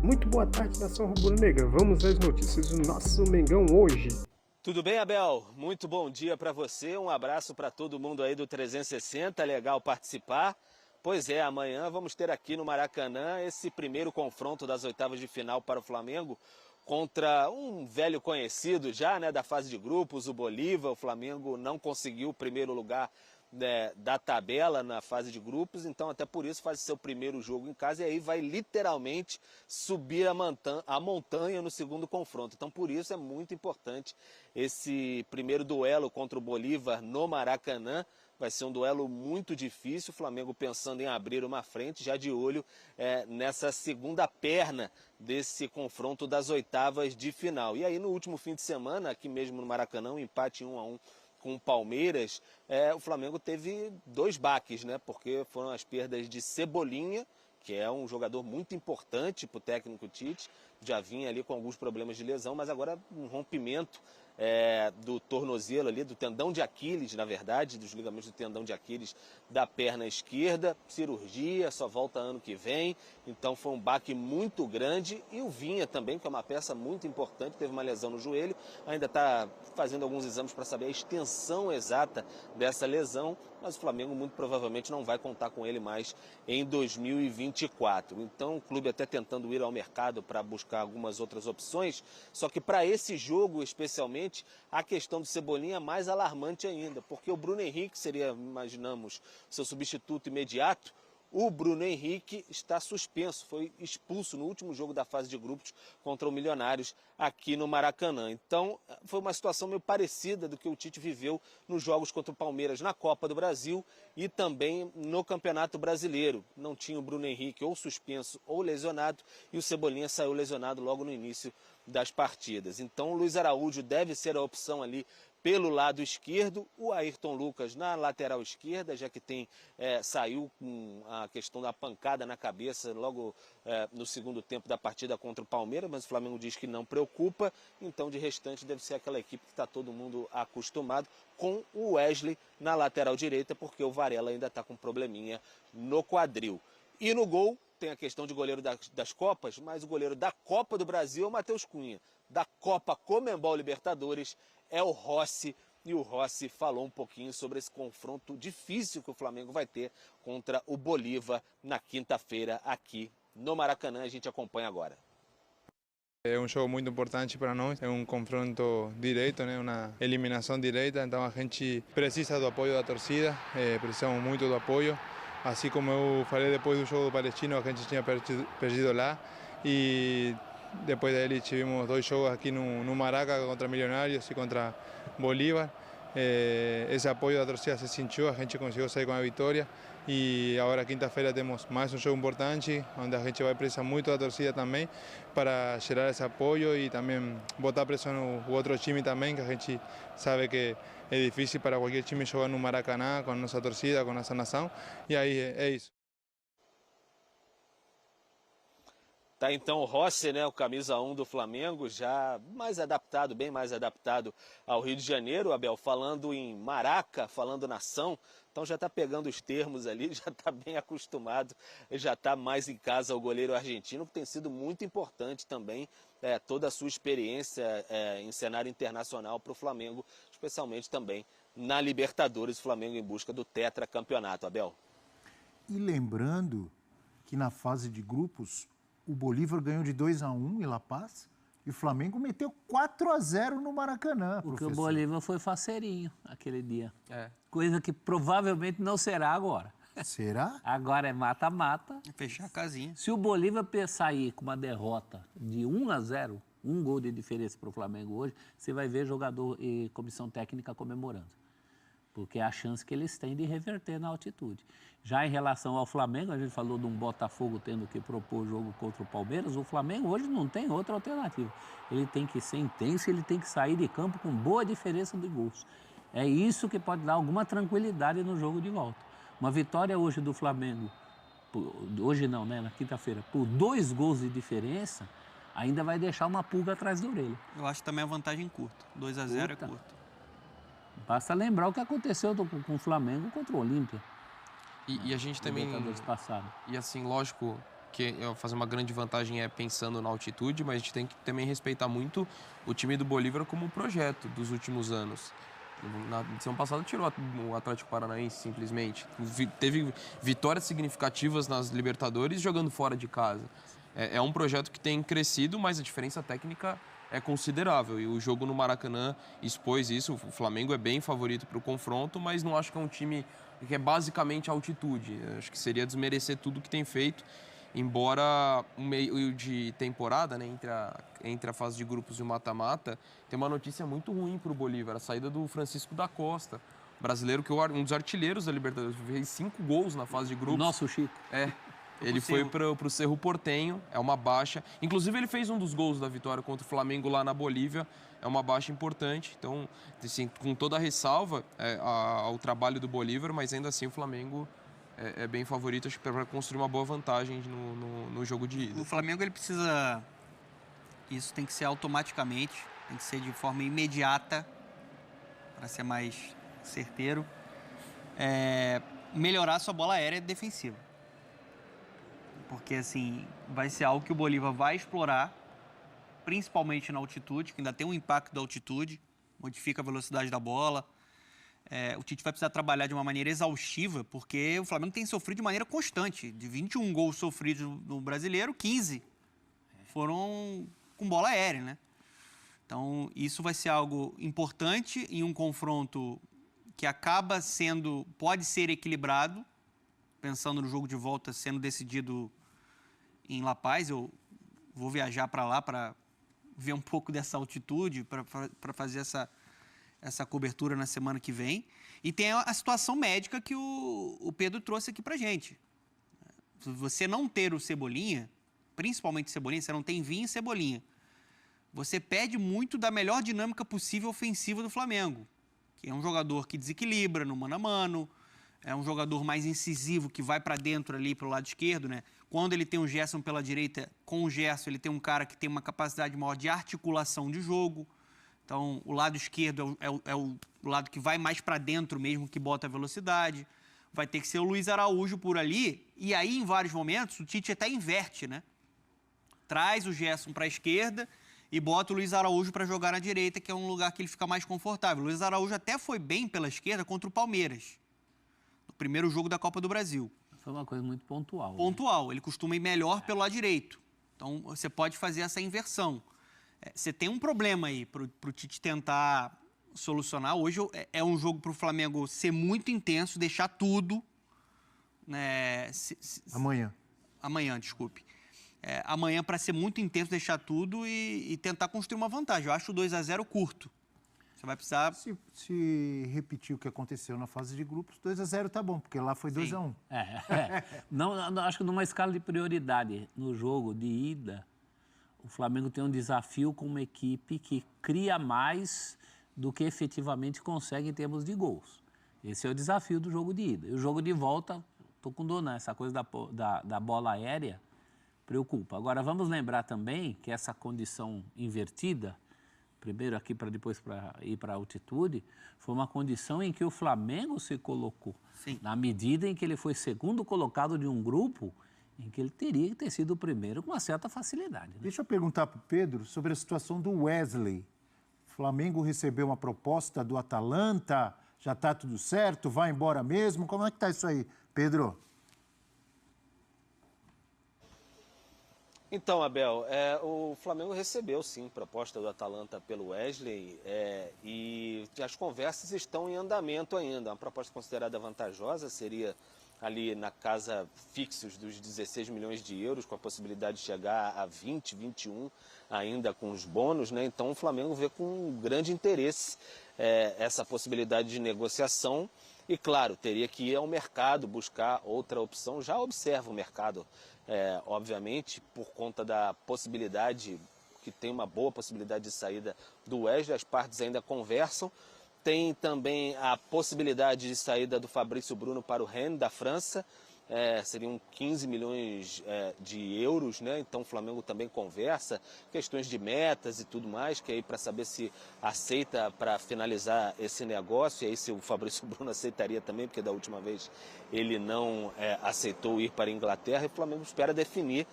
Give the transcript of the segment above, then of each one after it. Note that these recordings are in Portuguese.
Muito boa tarde, nação rubro-negra. Vamos às notícias do nosso Mengão hoje. Tudo bem, Abel? Muito bom dia para você. Um abraço para todo mundo aí do 360. Legal participar. Pois é, amanhã vamos ter aqui no Maracanã esse primeiro confronto das oitavas de final para o Flamengo contra um velho conhecido já, né, da fase de grupos, o Bolívar. O Flamengo não conseguiu o primeiro lugar da tabela na fase de grupos, então até por isso faz seu primeiro jogo em casa e aí vai literalmente subir a montanha no segundo confronto. Então por isso é muito importante esse primeiro duelo contra o Bolívar no Maracanã. Vai ser um duelo muito difícil, o Flamengo pensando em abrir uma frente, já de olho nessa segunda perna desse confronto das oitavas de final. E aí no último fim de semana, aqui mesmo no Maracanã, um empate 1-1 com o Palmeiras, o Flamengo teve dois baques, né? Porque foram as perdas de Cebolinha, que é um jogador muito importante para o técnico Tite, já vinha ali com alguns problemas de lesão, mas agora um rompimento do tornozelo ali, do tendão de Aquiles, na verdade, dos ligamentos do tendão de Aquiles da perna esquerda, cirurgia, só volta ano que vem, então foi um baque muito grande. E o Vinha também, que é uma peça muito importante, teve uma lesão no joelho, ainda está fazendo alguns exames para saber a extensão exata dessa lesão, mas o Flamengo muito provavelmente não vai contar com ele mais em 2024. Então o clube até tentando ir ao mercado para buscar algumas outras opções, só que para esse jogo especialmente, a questão do Cebolinha é mais alarmante ainda, porque o Bruno Henrique seria, imaginamos, seu substituto imediato. O Bruno Henrique está suspenso, foi expulso no último jogo da fase de grupos contra o Milionários aqui no Maracanã. Então foi uma situação meio parecida do que o Tite viveu nos jogos contra o Palmeiras na Copa do Brasil e também no Campeonato Brasileiro. Não tinha o Bruno Henrique ou suspenso ou lesionado e o Cebolinha saiu lesionado logo no início das partidas. Então o Luiz Araújo deve ser a opção ali pelo lado esquerdo, o Ayrton Lucas na lateral esquerda, já que saiu com a questão da pancada na cabeça logo no segundo tempo da partida contra o Palmeiras, mas o Flamengo diz que não preocupa, então de restante deve ser aquela equipe que está todo mundo acostumado, com o Wesley na lateral direita, porque o Varela ainda está com um probleminha no quadril. E no gol tem a questão de goleiro das Copas, mas o goleiro da Copa do Brasil é o Matheus Cunha. Da Copa Conmebol Libertadores é o Rossi, e o Rossi falou um pouquinho sobre esse confronto difícil que o Flamengo vai ter contra o Bolívar na quinta-feira aqui no Maracanã. A gente acompanha agora. É um jogo muito importante para nós, é um confronto direto, né? Uma eliminação direta, então a gente precisa do apoio da torcida, precisamos muito do apoio. Assim como eu falei depois do jogo do Palestino, a gente tinha perdido lá e depois dele tivemos dois jogos aqui no Maraca contra Milionários e contra Bolívar. Esse apoio da torcida se sentiu, a gente conseguiu sair com a vitória e agora quinta-feira temos mais um jogo importante, onde a gente vai precisar muito da torcida também para gerar esse apoio e também botar pressão no outro time também, que a gente sabe que é difícil para qualquer time jogar no Maracanã com a nossa torcida, com a nossa nação, e aí é isso. Tá então o Rossi, né, o camisa 1 do Flamengo, já mais adaptado, bem mais adaptado ao Rio de Janeiro, Abel, falando em Maraca, falando nação, então já está pegando os termos ali, já está bem acostumado, já está mais em casa o goleiro argentino, que tem sido muito importante também, toda a sua experiência em cenário internacional para o Flamengo, especialmente também na Libertadores, o Flamengo em busca do tetracampeonato, Abel. E lembrando que na fase de grupos, o Bolívar ganhou de 2-1 em La Paz e o Flamengo meteu 4-0 no Maracanã, porque professor. o Bolívar foi faceirinho aquele dia. Coisa que provavelmente não será agora. Será? Agora é mata-mata. Fechar a casinha. Se o Bolívar sair com uma derrota de 1-0, um gol de diferença para o Flamengo hoje, você vai ver jogador e comissão técnica comemorando. Porque é a chance que eles têm de reverter na altitude. Já em relação ao Flamengo, a gente falou de um Botafogo tendo que propor jogo contra o Palmeiras, o Flamengo hoje não tem outra alternativa. Ele tem que ser intenso, ele tem que sair de campo com boa diferença de gols. É isso que pode dar alguma tranquilidade no jogo de volta. Uma vitória hoje do Flamengo, hoje não, né, na quinta-feira, por 2 gols de diferença, ainda vai deixar uma pulga atrás da orelha. Eu acho também a vantagem curta. 2-0 é curto. Basta lembrar o que aconteceu com o Flamengo contra o Olímpia. E a gente também... Passado. E assim, lógico, fazer uma grande vantagem pensando na altitude, mas a gente tem que também respeitar muito o time do Bolívar como um projeto dos últimos anos. Na edição passada tirou o Atlético Paranaense simplesmente. Teve vitórias significativas nas Libertadores jogando fora de casa. É um projeto que tem crescido, mas a diferença técnica é considerável. E o jogo no Maracanã expôs isso. O Flamengo é bem favorito para o confronto, mas não acho que é um time que é basicamente altitude. Acho que seria desmerecer tudo que tem feito. Embora o meio de temporada, né, entre a fase de grupos e o mata-mata, tem uma notícia muito ruim para o Bolívar, a saída do Francisco da Costa, brasileiro que é um dos artilheiros da Libertadores, fez 5 gols na fase de grupos. Nosso Chico. Ele foi para o Cerro Porteño, é uma baixa. Inclusive, ele fez um dos gols da vitória contra o Flamengo lá na Bolívia, é uma baixa importante. Então, assim, com toda a ressalva ao trabalho do Bolívar, mas ainda assim o Flamengo é bem favorito, acho que para construir uma boa vantagem no jogo de ida. O Flamengo ele precisa, isso tem que ser automaticamente, tem que ser de forma imediata, para ser mais certeiro, melhorar sua bola aérea defensiva. Porque assim, vai ser algo que o Bolívar vai explorar, principalmente na altitude, que ainda tem um impacto da altitude, modifica a velocidade da bola. O Tite vai precisar trabalhar de uma maneira exaustiva, porque o Flamengo tem sofrido de maneira constante. De 21 gols sofridos no Brasileiro, 15 foram com bola aérea, né? Então, isso vai ser algo importante em um confronto que pode ser equilibrado, pensando no jogo de volta sendo decidido em La Paz. Eu vou viajar para lá para ver um pouco dessa altitude, para fazer essa cobertura na semana que vem. E tem a situação médica que o Pedro trouxe aqui pra gente. Se você não ter o Cebolinha, principalmente Cebolinha, você não tem Vinha e Cebolinha, você perde muito da melhor dinâmica possível ofensiva do Flamengo, que é um jogador que desequilibra no mano a mano, é um jogador mais incisivo, que vai para dentro ali pro lado esquerdo, né? Quando ele tem o Gerson pela direita, com o Gerson ele tem um cara que tem uma capacidade maior de articulação de jogo. Então, o lado esquerdo é o lado que vai mais para dentro mesmo, que bota a velocidade. Vai ter que ser o Luiz Araújo por ali. E aí, em vários momentos, o Tite até inverte, né? Traz o Gerson para a esquerda e bota o Luiz Araújo para jogar na direita, que é um lugar que ele fica mais confortável. O Luiz Araújo até foi bem pela esquerda contra o Palmeiras, no primeiro jogo da Copa do Brasil. Foi uma coisa muito pontual. Pontual. Né? Ele costuma ir melhor pelo lado direito. Então, você pode fazer essa inversão. Você tem um problema aí para o Tite tentar solucionar. Hoje é um jogo para o Flamengo ser muito intenso, deixar tudo. Né, Amanhã, desculpe. Amanhã para ser muito intenso, deixar tudo e tentar construir uma vantagem. Eu acho o 2-0 curto. Você vai precisar... Se repetir o que aconteceu na fase de grupos, 2-0 tá bom, porque lá foi 2-1. Não, acho que numa escala de prioridade no jogo de ida, o Flamengo tem um desafio com uma equipe que cria mais do que efetivamente consegue em termos de gols. Esse é o desafio do jogo de ida. E o jogo de volta, estou com dor, né? Essa coisa da bola aérea preocupa. Agora, vamos lembrar também que essa condição invertida, primeiro aqui para depois ir para a altitude, foi uma condição em que o Flamengo se colocou. Sim. Na medida em que ele foi segundo colocado de um grupo em que ele teria que ter sido o primeiro com uma certa facilidade. Né? Deixa eu perguntar para o Pedro sobre a situação do Wesley. O Flamengo recebeu uma proposta do Atalanta, já está tudo certo, vai embora mesmo? Como é que está isso aí, Pedro? Então, Abel, o Flamengo recebeu, sim, proposta do Atalanta pelo Wesley e as conversas estão em andamento ainda. Uma proposta considerada vantajosa seria ali na casa fixos dos 16 milhões de euros, com a possibilidade de chegar a 20, 21 ainda com os bônus, né? Então o Flamengo vê com grande interesse essa possibilidade de negociação e, claro, teria que ir ao mercado buscar outra opção. Já observa o mercado, obviamente, por conta da possibilidade, que tem uma boa possibilidade de saída do Wesley, as partes ainda conversam. Tem também a possibilidade de saída do Fabrício Bruno para o Rennes, da França. seriam 15 milhões de euros, né? Então o Flamengo também conversa, questões de metas e tudo mais, que aí para saber se aceita para finalizar esse negócio, e aí se o Fabrício Bruno aceitaria também, porque da última vez ele não aceitou ir para a Inglaterra, e o Flamengo espera definir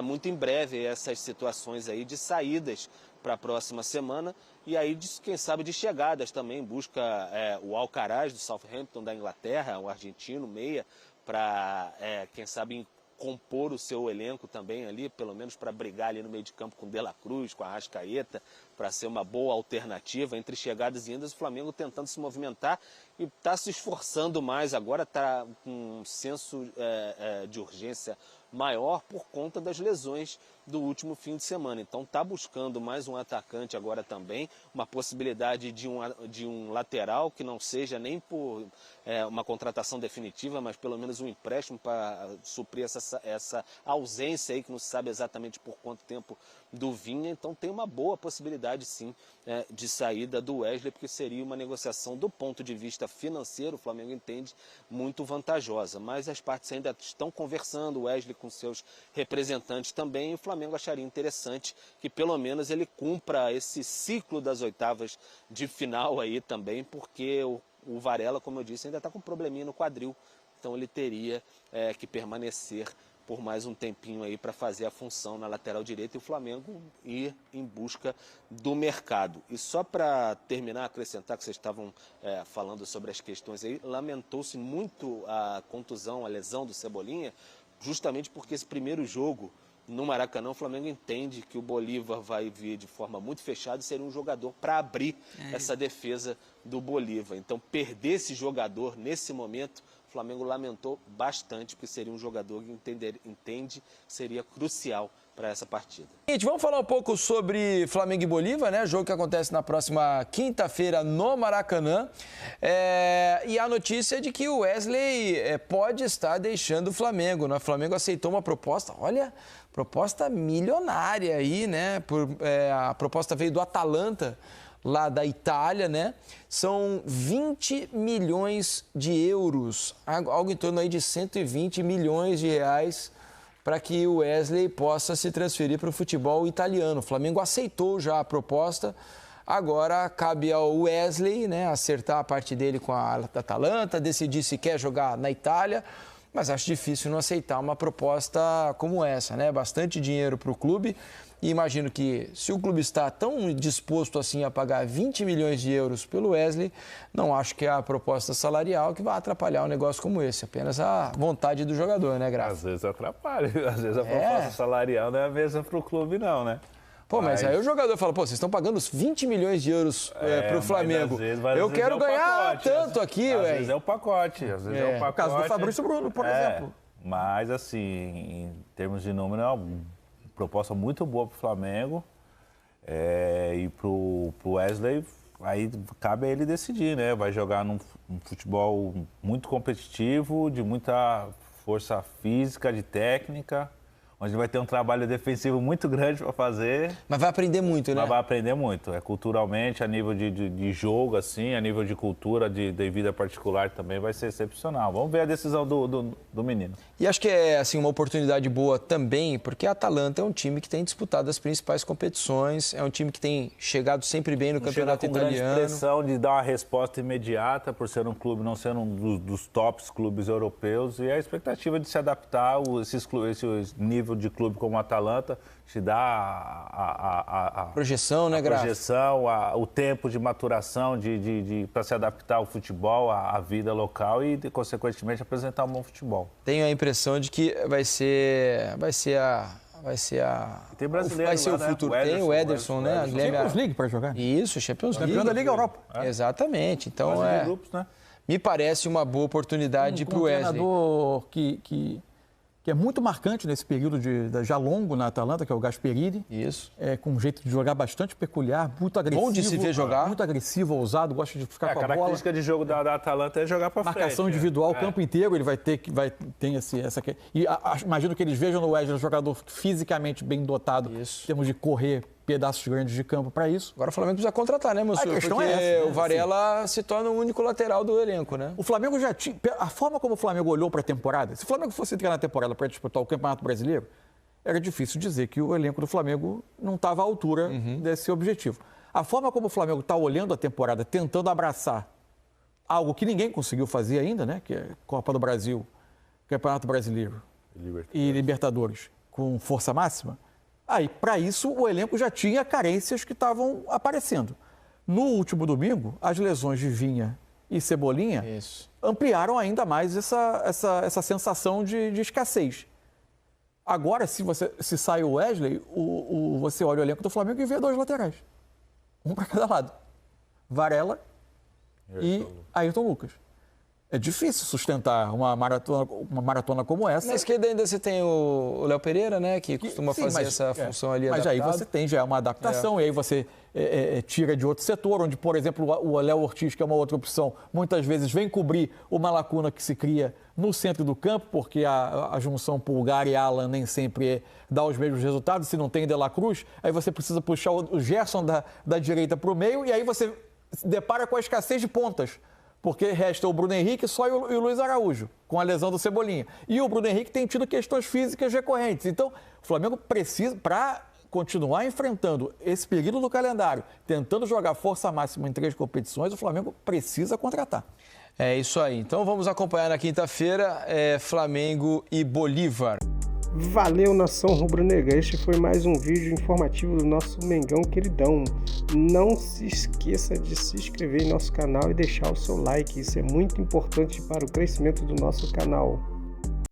muito em breve essas situações aí de saídas para a próxima semana, e aí, quem sabe, de chegadas também. Busca o Alcaraz do Southampton da Inglaterra, o argentino, meia, para, quem sabe, compor o seu elenco também ali, pelo menos para brigar ali no meio de campo com o De La Cruz, com a Arrascaeta, para ser uma boa alternativa. Entre chegadas e indas, o Flamengo tentando se movimentar e está se esforçando mais agora, está com um senso de urgência maior por conta das lesões do último fim de semana. Então está buscando mais um atacante agora também, uma possibilidade de um lateral que não seja nem por uma contratação definitiva, mas pelo menos um empréstimo para suprir essa ausência aí, que não se sabe exatamente por quanto tempo, do Vinha. Então tem uma boa possibilidade sim de saída do Wesley, porque seria uma negociação do ponto de vista financeiro, o Flamengo entende, muito vantajosa. Mas as partes ainda estão conversando, o Wesley com seus representantes também, e o Flamengo acharia interessante que pelo menos ele cumpra esse ciclo das oitavas de final aí também, porque o Varela, como eu disse, ainda está com um probleminha no quadril, então ele teria que permanecer por mais um tempinho aí para fazer a função na lateral direita, e o Flamengo ir em busca do mercado. E só para terminar, acrescentar que vocês estavam falando sobre as questões aí, lamentou-se muito a contusão, a lesão do Cebolinha, justamente porque esse primeiro jogo no Maracanã, o Flamengo entende que o Bolívar vai vir de forma muito fechada e seria um jogador para abrir essa defesa do Bolívar. Então, perder esse jogador nesse momento, o Flamengo lamentou bastante, porque seria um jogador que entende seria crucial para essa partida. Gente, vamos falar um pouco sobre Flamengo e Bolívar, né? Jogo que acontece na próxima quinta-feira no Maracanã. E a notícia é de que o Wesley pode estar deixando o Flamengo, né? O Flamengo aceitou uma proposta, olha, proposta milionária aí, né? A proposta veio do Atalanta, lá da Itália, né? São 20 milhões de euros, algo em torno aí de 120 milhões de reais, para que o Wesley possa se transferir para o futebol italiano. O Flamengo aceitou já a proposta, agora cabe ao Wesley, né, acertar a parte dele com a Atalanta, decidir se quer jogar na Itália, mas acho difícil não aceitar uma proposta como essa, né? Bastante dinheiro para o clube. E imagino que, se o clube está tão disposto assim a pagar 20 milhões de euros pelo Wesley, não acho que é a proposta salarial que vai atrapalhar um negócio como esse. Apenas a vontade do jogador, né, Graça? Às vezes atrapalha. Às vezes a proposta salarial não é a mesma para o clube, não, né? Pô, mas aí o jogador fala, pô, vocês estão pagando os 20 milhões de euros para o Flamengo. Eu quero ganhar tanto aqui, Às velho. vezes é o pacote. Às vezes é o pacote. O caso do Fabrício Bruno, por exemplo. Mas, assim, em termos de número, é uma proposta muito boa para o Flamengo. E para o Wesley, aí cabe a ele decidir, né? Vai jogar num futebol muito competitivo, de muita força física, de técnica, onde vai ter um trabalho defensivo muito grande para fazer. Mas vai aprender muito, né? Mas vai aprender muito. Culturalmente, a nível de jogo, assim, a nível de cultura, de vida particular também vai ser excepcional. Vamos ver a decisão do menino. E acho que é assim, uma oportunidade boa também, porque a Atalanta é um time que tem disputado as principais competições, é um time que tem chegado sempre bem no campeonato italiano. Chega com grande pressão de dar uma resposta imediata, por ser um clube, não ser um dos tops clubes europeus, e a expectativa de se adaptar esse nível de clube como a Atalanta, te dá a projeção, né, Graça? Projeção, o tempo de maturação para se adaptar ao futebol, à vida local e, consequentemente, apresentar um bom futebol. Tenho a impressão de que vai ser Tem brasileiro vai ser lá, o futuro. Né? Tem o Ederson, né? Champions League para jogar. Isso, Champions League. Campeão da Liga Europa. Exatamente. Então, de grupos, né? Me parece uma boa oportunidade para o Wesley. Um treinador que é muito marcante nesse período já longo na Atalanta, que é o Gasperini. Isso. Com um jeito de jogar bastante peculiar, muito agressivo. Bom de se ver jogar. Muito agressivo, ousado, gosta de ficar com a bola. A característica de jogo da Atalanta é jogar para frente. Marcação individual o campo inteiro, ele tem essa... E imagino que eles vejam no Wesley um jogador fisicamente bem dotado, em termos de correr pedaços grandes de campo para isso. Agora o Flamengo precisa contratar, né, Mansur? A questão Porque é essa, né? o Varela se torna o único lateral do elenco, né? O Flamengo já tinha... A forma como o Flamengo olhou para a temporada, se o Flamengo fosse entrar na temporada para disputar o Campeonato Brasileiro, era difícil dizer que o elenco do Flamengo não estava à altura desse objetivo. A forma como o Flamengo está olhando a temporada, tentando abraçar algo que ninguém conseguiu fazer ainda, né? Que é Copa do Brasil, Campeonato Brasileiro e Libertadores com força máxima. Aí, para isso, o elenco já tinha carências que estavam aparecendo. No último domingo, as lesões de Vinha e Cebolinha ampliaram ainda mais essa sensação de escassez. Agora, se sai o Wesley, você olha o elenco do Flamengo e vê 2 laterais. Um para cada lado. Varela e Ayrton Lucas. É difícil sustentar uma maratona como essa. Na esquerda ainda você tem o Léo Pereira, né? Que costuma fazer essa função ali Mas adaptado. aí você tem já uma adaptação, e aí você tira de outro setor, onde, por exemplo, o Léo Ortiz, que é uma outra opção, muitas vezes vem cobrir uma lacuna que se cria no centro do campo, porque a junção Pulgar e Alan nem sempre dá os mesmos resultados. Se não tem De La Cruz, aí você precisa puxar o Gerson da direita para o meio, e aí você se depara com a escassez de pontas. Porque resta o Bruno Henrique só e o Luiz Araújo, com a lesão do Cebolinha. E o Bruno Henrique tem tido questões físicas recorrentes. Então, o Flamengo precisa, para continuar enfrentando esse período do calendário, tentando jogar força máxima em 3 competições, o Flamengo precisa contratar. É isso aí. Então vamos acompanhar na quinta-feira Flamengo e Bolívar. Valeu, nação rubro-negra. Este foi mais um vídeo informativo do nosso Mengão queridão. Não se esqueça de se inscrever em nosso canal e deixar o seu like. Isso é muito importante para o crescimento do nosso canal.